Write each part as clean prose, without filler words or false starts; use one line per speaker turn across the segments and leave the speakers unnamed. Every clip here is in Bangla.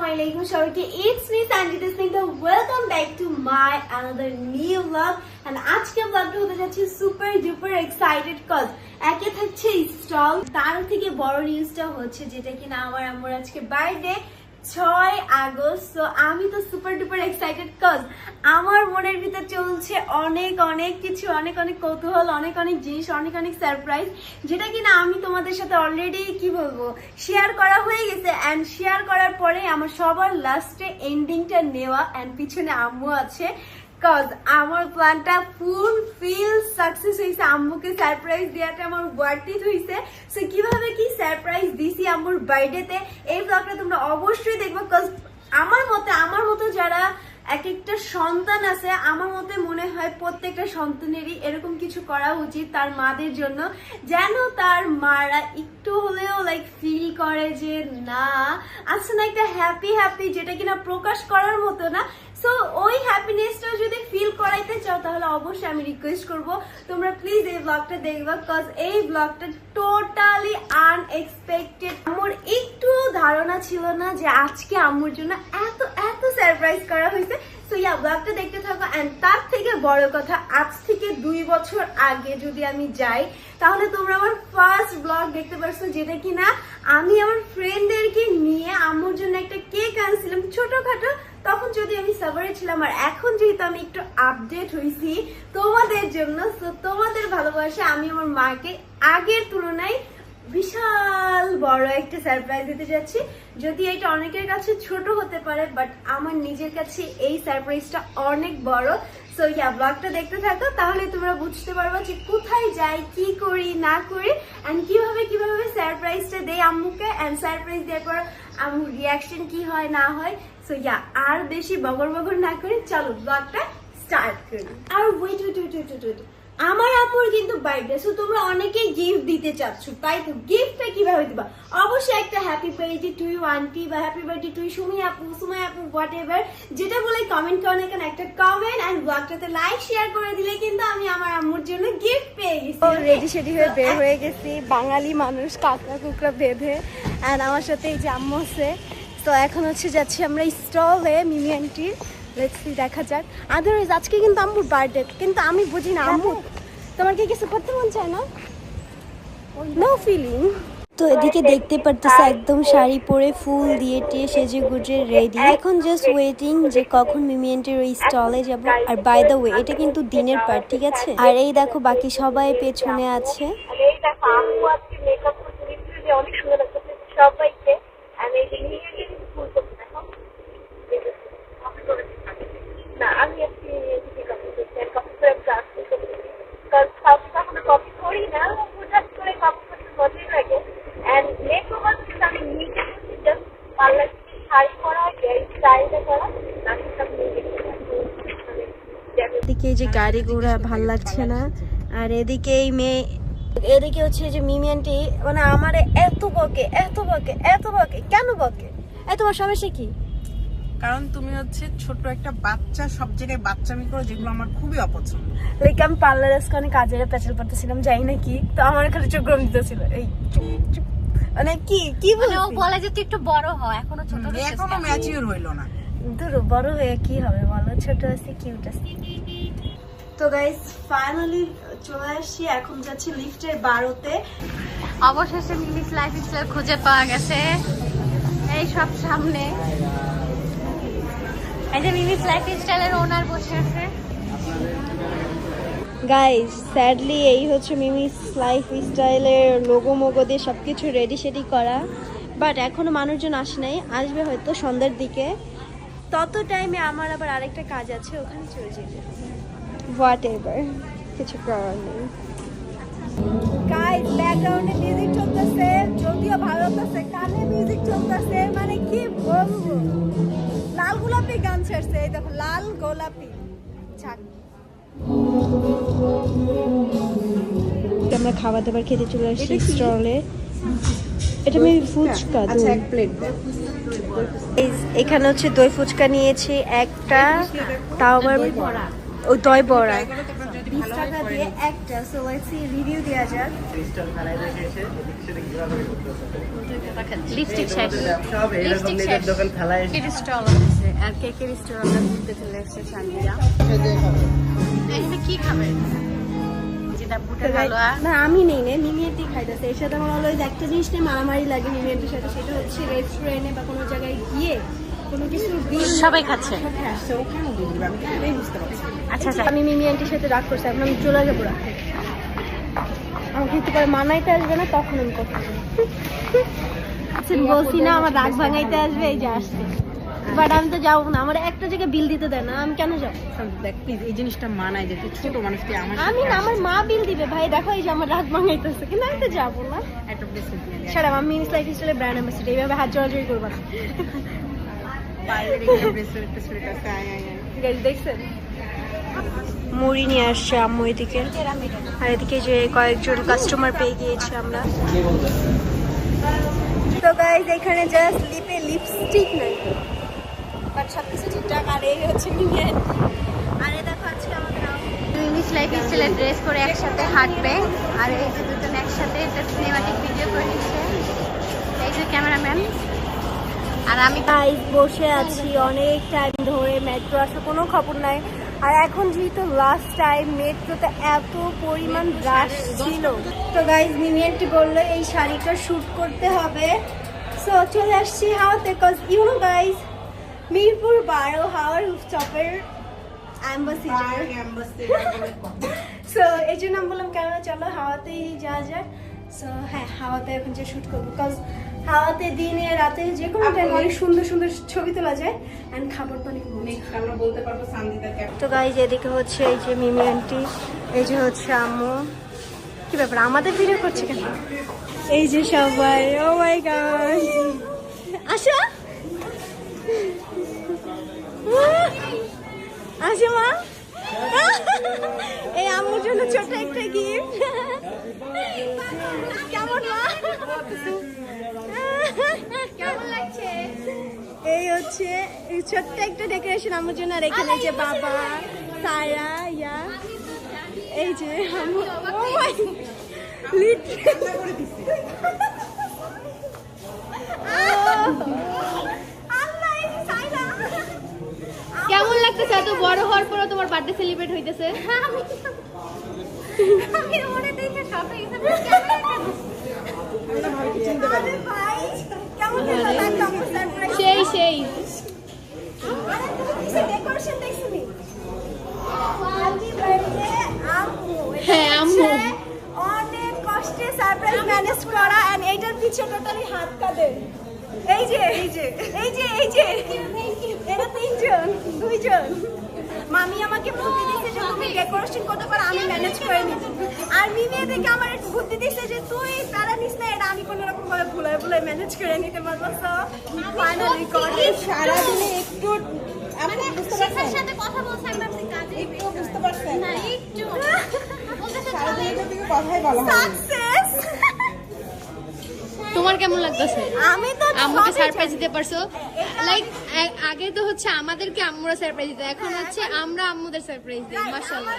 Assalamualaikum সবাইকে, it's me Sanjita Singh. Welcome back to my another new vlog. And আজকে vlogটা হতে যাচ্ছে super duper excited cause একে থাকছে স্টল, তার থেকে বড় নিউজটা হচ্ছে যেটা কিনা আমার আম্মুর আজকে বার্থডে 6 আগস্ট। তো আমি তো সুপার ডুপার এক্সাইটেড কজ আমার মনের ভিতর চলছে অনেক অনেক কিছু, অনেক অনেক কৌতূহল, অনেক অনেক জিনিস, অনেক অনেক সারপ্রাইজ, যেটা কিনা আমি তোমাদের সাথে অলরেডি কি বলবো শেয়ার করা হয়ে গেছে। অ্যান্ড শেয়ার করার পরে আমার সবার লাস্টে এন্ডিংটা নেওয়া, অ্যান্ড পিছনে আম্মু আছে কজ আমার প্ল্যানটা ফুলফিল সাকসেস হয়েছে। আম্মুকে সারপ্রাইজ দেওয়াটা আমার ওয়ার্থ ইট হয়েছে। সো কিভাবে কি সারপ্রাইজ দিছি আম্মুর বার্থডেতে, এই ব্লগটা তোমরা অবশ্যই দেখবো। কজ আমার মতো যারা এক একটা সন্তান আছে, আমার মতে মনে হয় প্রত্যেকটা সন্তানেরই এরকম কিছু করা উচিত তার মাদের জন্য, যেন তার মারা একটু হলেও লাইক ফিল করে যে না আছে না একটা হ্যাপি হ্যাপি, যেটা কিনা প্রকাশ করার মতো না। সো ওই হ্যাপিনেসটা যদি ফিল করাইতে চাও তাহলে অবশ্যই আমি রিকোয়েস্ট করব তোমরা প্লিজ এই ব্লগটা দেখবা, কজ এই ব্লগটা টোটালি আনএক্সপেক্টেড। আমার একটু ধারণা ছিল না যে আজকে আম্মুর জন্য এত এত সারপ্রাইজ করা হয়েছে। সো ইয়া ব্লগটা দেখতে থাকো। অ্যান্ড তার থেকে বড় কথা, আজ থেকে 2 বছর আগে যদি আমি যাই তাহলে তোমরা আমার ফার্স্ট ব্লগ দেখতে পারছো, যেটা কিনা আমি আমার ফ্রেন্ডদেরকে নিয়ে আম্মুর জন্য একটা কেক আনছিলাম ছোটখাটো। তখন যদি আমি সাভারে ছিলাম, আর এখন যেহেতু আমি একটু আপডেট হয়েছি তোমাদের জন্য, তো তোমাদের ভালোবাসা আমি আমার মাকে আগের তুলনায় বিশাল বড় একটা সারপ্রাইজ দিতে যাচ্ছি। যদি এটা অনেকের কাছে ছোট হতে পারে, বাট আমার নিজের কাছে এই সারপ্রাইজটা অনেক বড়। সো ইয়া ব্লগটা দেখতে থাকো, তাহলে তোমরা বুঝতে পারবে যে কোথায় যাই, কি করি না করি, অ্যান্ড কিভাবে সারপ্রাইজটা দেই আম্মুকে, অ্যান্ড সারপ্রাইজ দেওয়ার পর আম্মুর রিয়াকশন কি হয় না হয়। সো ইয়া আর বেশি বগর না করে চলো ব্লগটা স্টার্ট করি। আর ওয়েট, আমার আম্মুর কিন্তু বার্থডে, সো তোমরা অনেকেই গিফট দিতে চাচ্ছ, তাই তো গিফটটা কিভাবে দিবা? অবশ্যই একটা happy birthday to you aunty বা happy birthday to you Sumi আপু হোয়াট এভার, যেটা বলে কমেন্ট করো না কেন, একটা কমেন্ট অ্যান্ড ব্লগটাতে লাইক শেয়ার করে দিলে কিন্তু আমি আমার আম্মুর জন্য গিফট পেয়ে গেছি। রেডি সেডি হয়ে বের হয়ে গেছি, বাঙালি মানুষ কাঁকড়া কুকড়া বেঁধে, অ্যান্ড আমার সাথে এই যে আম্মু আছে। তো এখন হচ্ছে যাচ্ছি আমরা স্টলে মিমি আন্টির, লেটস সি দেখা যাক। আদারওয়াইজ আজকে কিন্তু আম্মুর বার্থডে, কিন্তু আমি বুঝি না আম্মু তোমার কি কিছু করতে মন চায় না? No feeling. তো এদিকে দেখতে পারতেছে একদম শাড়ি পরে ফুল দিয়ে টিয়ে সেজে গুজে রেডি, এখন জাস্ট ওয়েটিং যে কখন মিমি আন্টির ওই স্টলে যাব। আর বাই দ্য ওয়ে এটা কিন্তু দিনের পার্ট, ঠিক আছে? আর এই দেখো বাকি সবাই পেছনে আছে।
এই দেখো আম্মু আজকে মেকআপ করতে লিটারালি অনেক সুন্দর লাগছে সবাইকে। আর এই যে নিয়ে গেছি ফুল করতে দেখো না, আমি আজকে মেকআপ করতেছি আর কপি করে ক্লাস করতেছি, কারণ সবই কখনো কপি করি না, হঠাৎ করে কপি করতে মজাই লাগে। অ্যান্ড মেকওভার কিন্তু আমি নিজে করছি, জাস্ট পার্লার থেকে শাড়ি পরা, হেয়ার স্টাইলটা করা, বাকি সব নিজে
এদিকে এই যে গাড়ি ঘোড়া ভাল লাগছে না, আর এদিকে এই মেয়ে, এদিকে হচ্ছে যে মিমি আন্টি মানে আমারে এত বকে কেন বকে? তোমার সমস্যা কি?
কারণ তুমি হচ্ছে ছোট একটা বাচ্চা, সব জায়গায় বাচ্চামি করো, যেগুলো আমার খুবই অপছন্দ।
লাইক আমি পার্লার আজকে অনেক কাজের পেছাল পড়তেছিলাম, যাই না কি, তো আমার খালি চোখ গরম দিতেছিল। এই মানে কি বলে ও বলে যে তুই একটু বড় হ, এখনো ছোট,
এখনো ম্যাচিউর হইলো না।
দূর বড় হয়ে কি হবে বলো, ছোট আছে কিউট আছে। তো গাইস ফাইনালি চলে আসছি, এখন যাচ্ছি লিফটের 12তে।
অবশেষে মিমিস লাইফস্টাইল খুঁজে পাওয়া গেছে, এই সব সামনে। এই যে মিমিস লাইফস্টাইলের ওনার বসে আছে।
গাইস স্যাডলি এই হচ্ছে মিমিস লাইফস্টাইলের লোগো মোগো দিয়ে সবকিছু রেডি সেডি করা, বাট এখনো মানুষজন আসে নাই, আসবে হয়তো সন্ধ্যার দিকে। তত টাইমে আমার আবার আরেকটা কাজ আছে, ওখানে চলে যেতে। হোয়াট এভার, কিছু করার নেই। গাইস ব্যাকগ্রাউন্ডে মিউজিক চলতেছে, যদিও ভালো লাগতেছে, কানে মিউজিক চলতেছে, মানে কি বলবো, লাল গোলাপি গান ছাড়ছে, এই দেখো লাল গোলাপি ছাক। আমরা খাবার দাবার খেতে চলে আসছি স্টলে। এটা আমি ফুচকা,
আচ্ছা এক প্লেট।
এখানে হচ্ছে দই ফুচকা নিয়েছি একটা, তাও আবার ওই দই বড়া। 20 টাকা দিয়ে একটা। সো লেটস সি রিভিউ দেয়া যাক।
ক্রিস্টাল থালায় রেখে এসে এদিক সেদিক ঘোরাঘুরি করতেছে।
লিপস্টিক শেষ,
ব্যবসা হবে এরকম
লিপস্টিক
নিজের
শেষ।
দোকান থালায় এসে
কেকের স্টল আছে আর কেকের স্টল আমরা ঘুরতে চলে এসেছি সান্দিয়া। এখানে কি খাবে? যেটা বুটের হালুয়া।
না আমি নেই না, মিমিয়াটি খাইতেছে। এর সাথে আমার অলওয়েজ একটা জিনিস নিয়ে মারামারি লাগে মিমিয়াটির সাথে, সেটা হচ্ছে রেস্টুরেন্টে বা কোনো জায়গায় গিয়ে কোনো কিছু বিল
সবাই খাচ্ছে।
আসছে ওখানে দিয়ে দিবে, আমি তো এটাই বুঝতে পারছি।
আচ্ছা আচ্ছা,
আমি মিমি আন্টির সাথে রাগ করছি, এখন আমি চলে যাবো রাখতে। আমাকে একটু পরে মানাইতে আসবে না, তখন আমি কথা বলবো। আচ্ছা বলছি না আমার রাগ ভাঙাইতে আসবে, এই যে আসছে। বাট আমি তো যাবো না, আমার একটা জায়গায় বিল দিতে দেয় না, আমি কেন যাবো?
দেখ প্লিজ, এই জিনিসটা মানায় যে তুই ছোট মানুষ, তুই আমার
আমি না, আমার মা বিল দিবে ভাই। দেখো এই যে আমার রাগ ভাঙাইতেছে, কিন্তু আমি তো যাবো না।
একটা ব্রেসলেট নিয়ে নিয়ে
সারা আমি মিনিস লাইফ স্টাইলের ব্র্যান্ড অ্যাম্বাসেডর, এইভাবে হাত জড়াজড়ি করবো না।
বাইরে রেখে ব্রেসলেট টেসলেট আছে। আয় আয় আয়।
গাইস দেখছেন মুড়ি নিয়ে আসছে আম্মু এদিকে, আর এদিকে যে কয়েকজন কাস্টমার পেয়ে গিয়েছি আমরা। তো গাইস এখানে জাস্ট লিপে লিপস্টিক নাই, বাট সবকিছু ঠিকঠাক। আর এই হচ্ছে মিমিয়ান, আরে দেখো আজকে আমাদের
ইংলিশ লাইফ স্টাইলের ড্রেস করে একসাথে হাঁটবে, আর এই যে দুজন একসাথে একটা সিনেমাটিক ভিডিও করে নিচ্ছে। এই যে ক্যামেরাম্যান আর আমি।
গাইস বসে আছি অনেক টাইম ধরে, মেট্রো আসার কোনো খবর নাই। আর এখন যেহেতু লাস্ট টাইম মেট্রোতে এত পরিমাণ রাশ ছিল, তো গাইস মিমিয়ানটি বললো এই শাড়িটা শুট করতে হবে। সো চলে আসছি হাওয়াতে, cause you know guys Mirpur 12 হাওয়ার রুফটপের অ্যাম্বাসিডার। সো এই জন্য আমি বললাম কেন চলো হাওয়াতেই যাওয়া যায়। সো হ্যাঁ, হাওয়াতে এখন যে শুট করবো, কজ হাওয়াতে দিনে রাতে যে কোনো টাইম অনেক সুন্দর সুন্দর ছবি তোলা যায় অ্যান্ড খাবার তো অনেক মজা।
নেক্সট আমরা বলতে পারবো সান্দিতা ক্যাপ।
তো গাইজ এদিকে হচ্ছে এই যে মিমি আন্টি, এই যে হচ্ছে আম্মু। কি ব্যাপার আমাদের ভিডিও করছে কেন? এই যে সবাই, ও মাই গড, আসো আসো মা। এই আম্মুর জন্য ছোট একটা গিফট। কেমন মা? কেমন লাগছে? এই হচ্ছে এই ছোট্ট একটা ডেকোরেশন আমার জন্য। আর এখানে যে বাবা, সারা, ইয়া, এই যে আম্মু। ও মাই
কেমন লাগতেছে এত বড় হওয়ার পরও তোমার বার্থডে সেলিব্রেট হইতেছে?
আমি মনে দেখে সবাই কেমন
সেই সেই
ডেকোরেশন দেখছিনি? হ্যাপি বার্থডে আম্মু।
হ্যাঁ, আম্মু।
অনেক কষ্টে সারপ্রাইজ ম্যানেজ করা, এন্ড এইটার পিছে টোটালি হাত কাঁদে। এই যে এই যে এই যে এই যে এটা তিনজন, দুইজন। মামি আমাকে বুদ্ধি দিচ্ছে যে তুমি ডেকোরেশন করতে পারো, আমি ম্যানেজ করে নিব। আর মিমি দেখে আমার একটু বুদ্ধি দিচ্ছে যে তুই তারা নিস না, এটা আমি কোনো রকম ভাবে ভুলায় ভুলায় ম্যানেজ করে নিতে পারবো। সো ফাইনালি
সারাদিনে একটু আপনি বুঝতে পারছেন?
সাথে কথা বলছেন আপনি কাজে
একটু বুঝতে পারছেন?
না একটু
সারাদিন এটা থেকে কথাই বলা হয়।
সাকসেস।
তোমার কেমন লাগতেছে?
আমি তো
আম্মুকে
সবই
সারপ্রাইজ
জানি।
দিতে পারছো? লাইক আগে তো হচ্ছে আমাদেরকে আম্মুরা সারপ্রাইজ দিত, এখন হচ্ছে আমরা আম্মুদের সারপ্রাইজ দিই। মাশাআল্লাহ।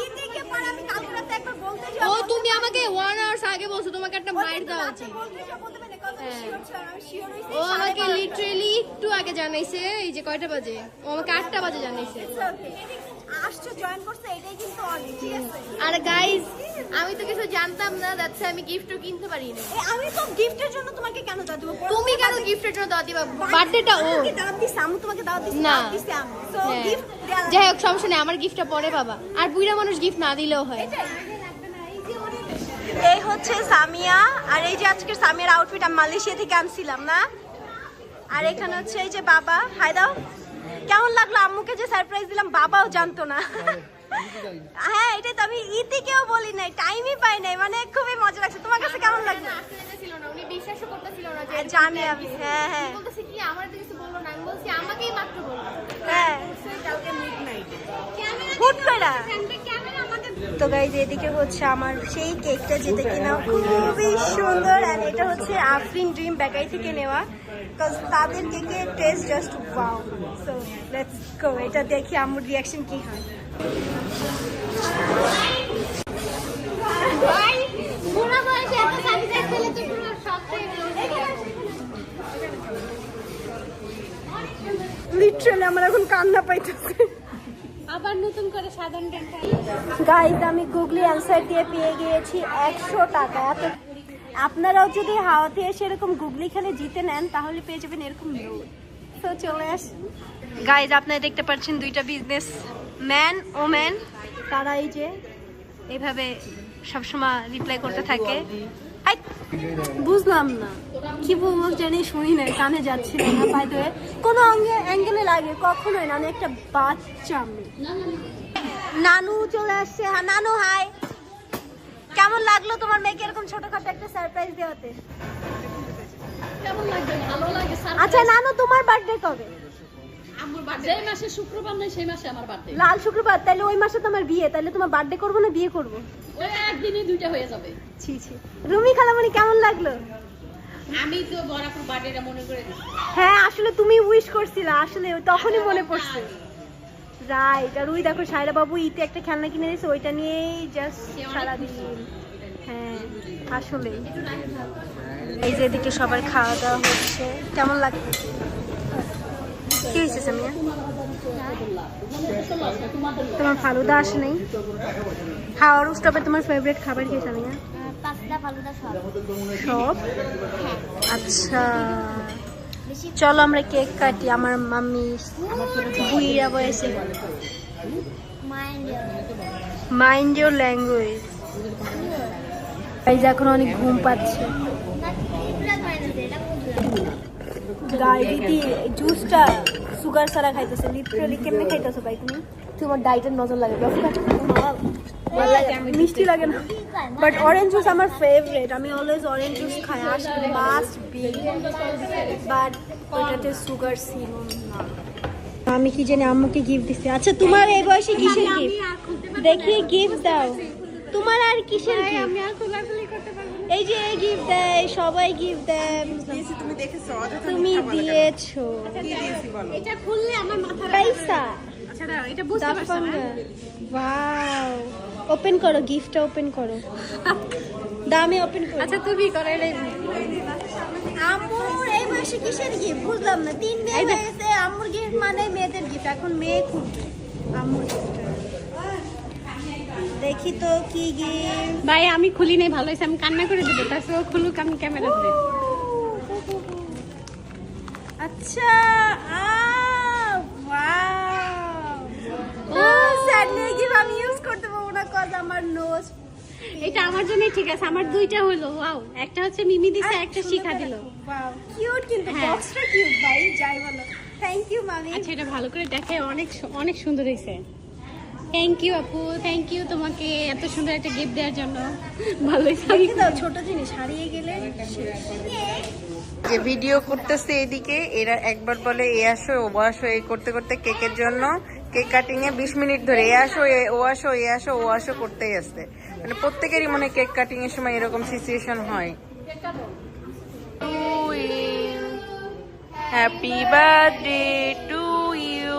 ঈদেরকে পর আমি কালকে রাতে একবার বলতে
ও
যাবো।
তুমি আমাকে 1 আওয়ার্স আগে বলছো, তোমাকে একটা মাইর দেওয়া উচিত।
বলতে যাবো, বলতে পারি না, কারণ আমি sure ছিলাম, আমি sure হইছি
ও আমাকে
12:30
লিটারেলি একটু আগে জানাইছে, এই যে কয়টা বাজে, ও আমাকে 8টা বাজে জানাইছে।
It's okay. আসছো, জয়েন করছে, এটাই কিন্তু অনেক, ঠিক আছে?
আর গাইস আমি তো কিছু জানতাম না, দ্যাটস আমি গিফটও কিনতে পারি না।
আমি তো গিফটের জন্য তোমাকে কেন দাও দেবো?
তুমি কেন গিফটের জন্য দাও দিবা? বার্থডেটা ও
আমাকে দাওয়াত দিছে, আমি তোমাকে দাওয়াত দিছি,
না।
দাওয়াত দিছে আমি। So
হ্যাঁ।
gift দেয়া
যাই হোক সমস্যা নেই, আমার গিফটটা পরে পাবা। আর বুড়া মানুষ গিফট না দিলেও হয়।
এই হচ্ছে সামিয়া, আর এই যে আজকের সামিয়ার আউটফিট আমি মালয়েশিয়া থেকে আনছিলাম না। আর এখানে হচ্ছে এই যে বাবা, হাই দাও। কেমন লাগলো আম্মুকে যে সারপ্রাইজ দিলাম, বাবাও জানতো না। হ্যাঁ এটাই তো, আমি ইতিকেও বলি নাই, টাইমই পাই নাই, মানে খুবই মজা লাগছে। তোমার কাছে কেমন লাগলো?
ছিল না, উনি বিশ্বাসও করতেছিল না যে
জানি আমি, হ্যাঁ হ্যাঁ
বলতেছে কি আমার তো কিছু বললো না, আমি বলছি আমাকেই মাত্র বললো।
হ্যাঁ
কালকে মিডনাইট
হুট করে
ক্যামেরা আমাকে
তো গাইজ এদিকে হচ্ছে আমার সেই কেকটা যেটা কিনা খুবই সুন্দর, অ্যান্ড এটা হচ্ছে আফরিন ড্রিম বেকারি থেকে নেওয়া, বিকজ তাদের কেকের test just wow. So let's go, এটা দেখি আম্মুর রিয়াকশন কি হয়। লিটারালি আমার এখন কান্না পাইতেছে।
আবার নতুন করে সাধারণ
গাইজ আমি গুগলি অ্যান্সার দিয়ে পেয়ে গিয়েছি 100 টাকা। আপনারাও যদি হাওয়াতে এসে এরকম গুগলি খেলে জিতে নেন তাহলে পেয়ে যাবেন এরকম লোড। তো চলে আসুন গাইজ, আপনারা দেখতে পাচ্ছেন দুইটা বিজনেস ম্যান ও ম্যান, তারা এই যে এইভাবে সবসময় রিপ্লাই করতে থাকে। বুঝলাম না কি বলবো, জানি শুনি না, কানে যাচ্ছিল না। বাই দ্য ওয়ে কোনো অ্যাঙ্গেলে লাগে কখনোই না, আমি একটা বাচ্চা মেয়ে। নানু চলে আসছে। হ্যাঁ নানু, হাই। কেমন লাগলো তোমার মেয়েকে এরকম ছোটখাটো একটা সারপ্রাইজ দেওয়াতে?
কেমন লাগবে? ভালো লাগে।
আচ্ছা নানু, তোমার বার্থডে কবে?
আমার বার্থডে যেই মাসে শুক্রবার নাই সেই মাসে আমার বার্থডে।
লাল শুক্রবার, তাহলে ওই মাসে তোমার বিয়ে, তাহলে তোমার বার্থডে করবো না বিয়ে করবো?
ওই একদিনে দুইটা হয়ে যাবে।
ছি ছি। রুমি খালামণি কেমন লাগলো?
আমি তো বরাবর বার্থডেটা মনে করে দিই।
হ্যাঁ আসলে তুমি উইশ করছিলা, আসলে তখনই মনে পড়ছে। রাইট। আর ওই দেখো সায়রা বাবু ঈদে একটা খেলনা কিনে দিয়েছে, ওইটা নিয়েই জাস্ট সারাদিন। হ্যাঁ আসলে এই যে এদিকে সবার খাওয়া দাওয়া হচ্ছে। কেমন লাগছে? কি হয়েছে সামিয়া? তোমার ফালুদা আসে নাই? খাওয়ার স্টপে তোমার ফেভারিট খাবার কি সামিয়া?
পাস্তা ফালুদা সব।
সব? আচ্ছা চলো আমরা কেক কাটি। আমার মাম্মি বুইরা বয়সে। Mind your language. এই যে এখন অনেক ঘুম পাচ্ছে। গাই দিদি জুসটা সুগার ছাড়া খাইতেছে, লিটারালি কেমনে খাইতেছো ভাই তুমি? তোমার ডায়েটের নজর লাগে। মিষ্টি লাগে না, বাট অরেঞ্জ জুস আমার ফেভারিট। আমি অলওয়েজ অরেঞ্জ জুস খাই, আসলে মাস্ট বি, বাট ওটাতে সুগার ছিল না। আমি কি জানি আম্মুকে গিফট দিছি। আচ্ছা তোমার এই বয়সে কিসের গিফট? দেখি গিফট দাও। তোমার আর কিসের গিফট?
আমি আর খোলাখুলি করতে পারবো না।
এই যে গিফট দেয়, সবাই গিফট দেয়।
তুমি দেখেছো?
তুমি দিয়েছো।
এটা খুললে আমার মাথা
পয়সা।
আচ্ছা দাঁড়াও, এটা বুঝতে পারছো না?
ওয়াও, ওপেন করো, গিফটটা ওপেন করো। দামি ওপেন করো।
আচ্ছা তুমি করো এটাই।
আম্মুর এই বয়সে কিসের গিফট বুঝলাম না। 3 মেয়ে হয়েছে, আম্মুর গিফট মানে মেয়েদের গিফট। এখন মেয়ে খুব আম্মুর gift। দেখি তো কি গিফট।
ভাই আমি খুলি নাই, ভালো হয়েছে। আমি কান্না করে দেবো, তারপর ও খুলুক, আমি ক্যামেরা ধরে।
আচ্ছা ও স্যাডলি গিফট আমি ইউজ করতে পারবো না, কজ আমার নোজ।
এটা আমার জন্যই ঠিক আছে। আমার দুইটা হলো। ওয়াও, একটা হচ্ছে মিমি দিছে, একটা শিখা দিল।
ওয়াও কিউট, কিন্তু
হ্যাঁ।
বক্সটা কিউট ভাই, যাই বলো। থ্যাংক ইউ মামি।
আচ্ছা এটা ভালো করে দেখে, অনেক অনেক সুন্দর হয়েছে। থ্যাংক ইউ আপু, থ্যাংক ইউ তোমাকে এত সুন্দর একটা গিফট দেওয়ার জন্য। ভালো হয়েছে।
দেখি দাও, ছোট জিনিস হারিয়ে গেলে শেষ।
যে ভিডিও করতেছে এদিকে, এরা একবার বলে এ আসো ও আসো, এই করতে করতে কেকের জন্য কেক কাটিং এ 20 মিনিট ধরে এ আসো ও আসো এ আসো ও আসো করতেই আসছে। মানে প্রত্যেকেরই মনে কেক কাটিং এর সময় এরকম সিচুয়েশন হয়। Happy birthday to you.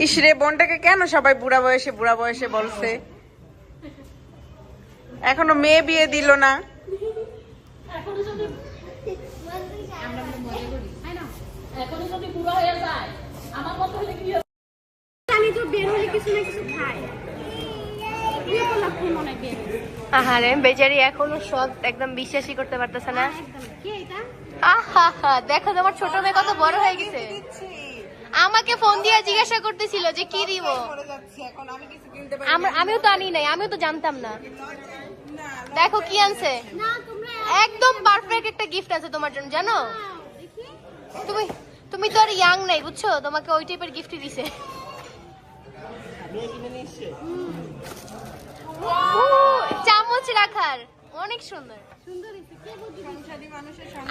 ইসরে বোনটাকে কেন সবাই বুড়া বয়সে বলছে? এখনো মেয়ে বিয়ে দিল না।
আমি তো বের হলে কিছু না কিছু খাই।
আহারে বেচারি এখনো সব একদম বিশ্বাসই করতে পারতেছে না।
কি এটা?
আহা দেখো তোমার ছোট মেয়ে কত বড় হয়ে গেছে। আমাকে ফোন দিয়ে জিজ্ঞাসা করতেছিল যে কি দিব। আমিও তো আনি নাই, আমিও তো জানতাম না। দেখো কি আনছে, একদম পারফেক্ট একটা গিফট আছে তোমার জন্য, জানো? তুমি তো আর ইয়াং নাই, বুঝছো? তোমাকে ওই টাইপের গিফটই দিছে। চামচ রাখার অনেক সুন্দর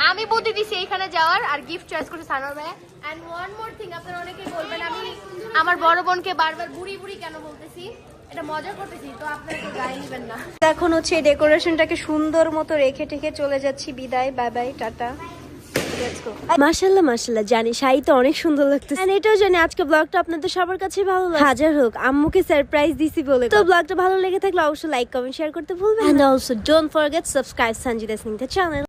আমি বুদ্ধি দিছি এখানে যাওয়ার আর গিফট চয়েস করছে সানোয়ার ভাই। এন্ড ওয়ান মোর থিং, আপনারা অনেকেই বলবেন আমি আমার বড় বোনকে বারবার বুড়ি বুড়ি কেন বলতেছি, এটা মজা করতেছি, তো আপনারা তো গায়ে নেবেন না।
এখন হচ্ছে ডেকোরেশনটাকে সুন্দর মতো রেখে টেখে চলে যাচ্ছি, বিদায়, বাই বাই, টাটা। মাশাল্লাহ মাশাল্লাহ, জানি শাড়ি তো অনেক সুন্দর লাগতেছে। And এটাও জানি আজকে ব্লগটা আপনাদের সবার কাছে ভালো লাগে। হাজার হোক আম্মুকে সারপ্রাইজ দিছি বলে, তো ব্লগটা ভালো লেগে থাকলে অবশ্যই লাইক কমেন্ট শেয়ার করতে ভুলবেন না। And also don't forget subscribe Sanjida Singh channel.